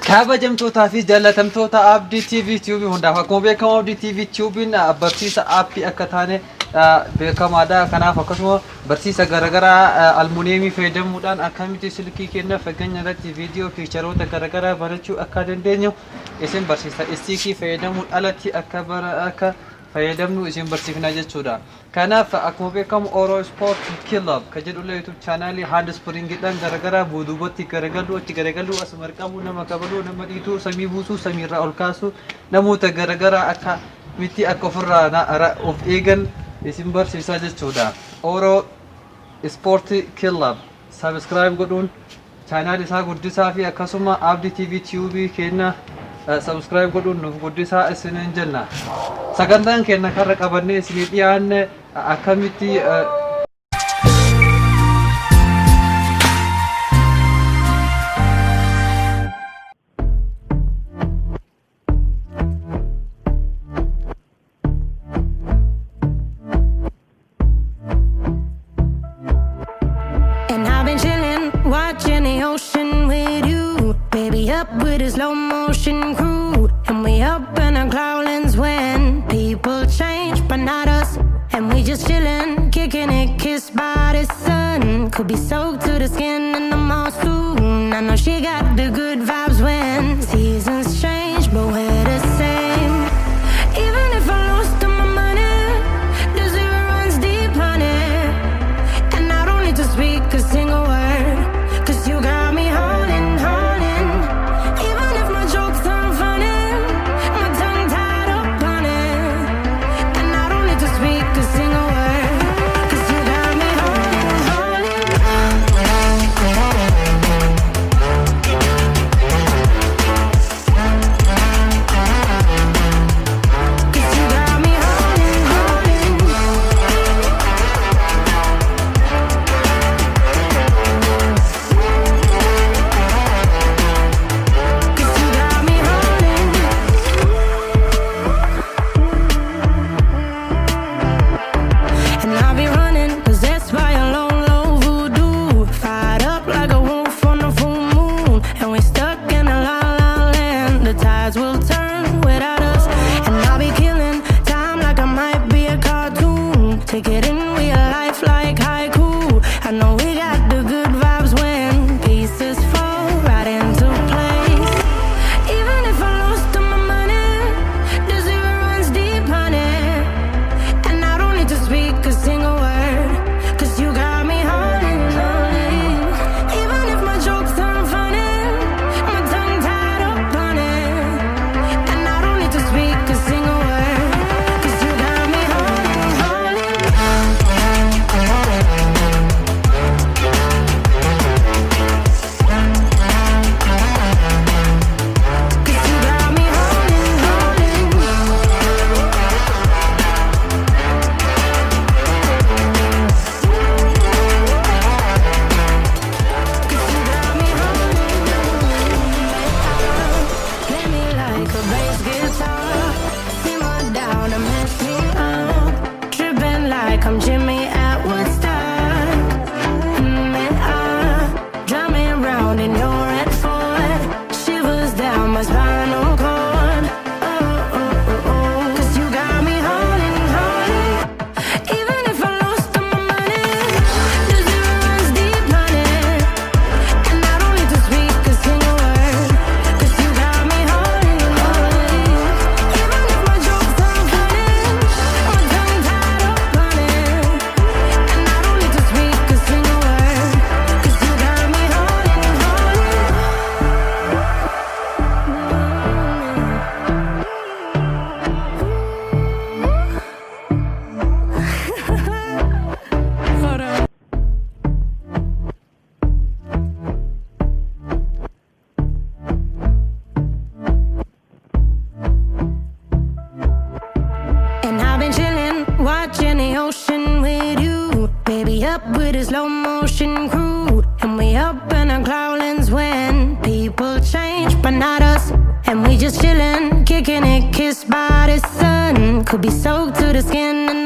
kabajamtootaa fi jaallatamtoota ABDI TV tube hundaaf akkuma beekamu ABDI TV tube barsiisa aappii akka taane beekamaadha. Kanaaf akkasuma barsiisa garagaraa almuuniyeemii fayyadamuudhaan akkamitti silkii keenya fageenya irratti viidiyoo fiicharoota garagaraa barachuu akka dandeenyu isin barsiisa. Istiikii fayyadamuun alatti akka fayyadamnu isin barsiifna jechuudha. Kanaaf akkuma beekamu Oro Sport Club ka jedhu YouTube channel hand springiidhaan garagaraa buuduubatti garagalu achi garagalu as marqamu nama kabalu nama dhiitu samii buusu samiirraa ol kaasu namoota garagaraa akka miti akka ofirraa of eegan isin barsiisa jechuudha. Oro Sport Club subscribe godhuun channel isaa guddisaa fi akkasuma ABDI TV tube keenya subscribe godhuun nuuf guddisaa isinin jenna. Sagantaan keenya karra qabannee isinii dhiyaanne akkamitti And I've been chilling, watching the ocean with you, baby, up with a slow motion crew. And we up in our clouds when people change, but not us. And we just chillin', kicking it, kissed by the sun. Could be soaked to the skin in the mall soon. I know she got the good vibes when seasons change, but we're the same. Even if I lost all my money, the zero runs deep, honey. And I don't need to speak a single word, 'cause you got me holding, holding. Even if my jokes aren't funny, my tongue tied up on it. And I don't need to speak a single word, 'cause you got me holding, holding. 'Cause you got me holding, holding. 'Cause you got me holding. And I'll be running, possessed by a low, low voodoo. Fired up like a wolf on a full moon. And we're stuck in a la la land. The tides will turn without us. And I'll be killing time like I might be a cartoon. Take it in real life like haiku. I know we got the good vibes when pieces fall right into place. Even if I lost all my money, the zero runs deep, honey. And I don't need to speak a single word, 'cause you got me holding, holding. Even if my jokes aren't funny, my tongue tied up on it. And I don't need to speak a single word, 'cause you got me holding, holding. 'Cause you got me holding, holding. 'Cause you got me holding. Play me like a bass guitar, simmer down and mess me up. Tripping like I'm Jimmy at Woodstock. Drumming round in your red Ford, shivers down my spinal cord. Oh, oh, oh, oh. 'Cause you got me holding, holding. Even if I lost all my money, the zero runs deep, honey. And I don't need to speak a single word, 'cause you got me holding, holding. Even if my jokes aren't funny, my tongue tied up on it. And I don't need to speak a single word, 'cause you got me holding, holding. Hold on. And I've been chilling, watching the ocean with you, baby, up with a slow motion crew. And we up in our clouds when people change, but not us. And we just chillin', kicking it, kissed by the sun. Could be soaked to the skin in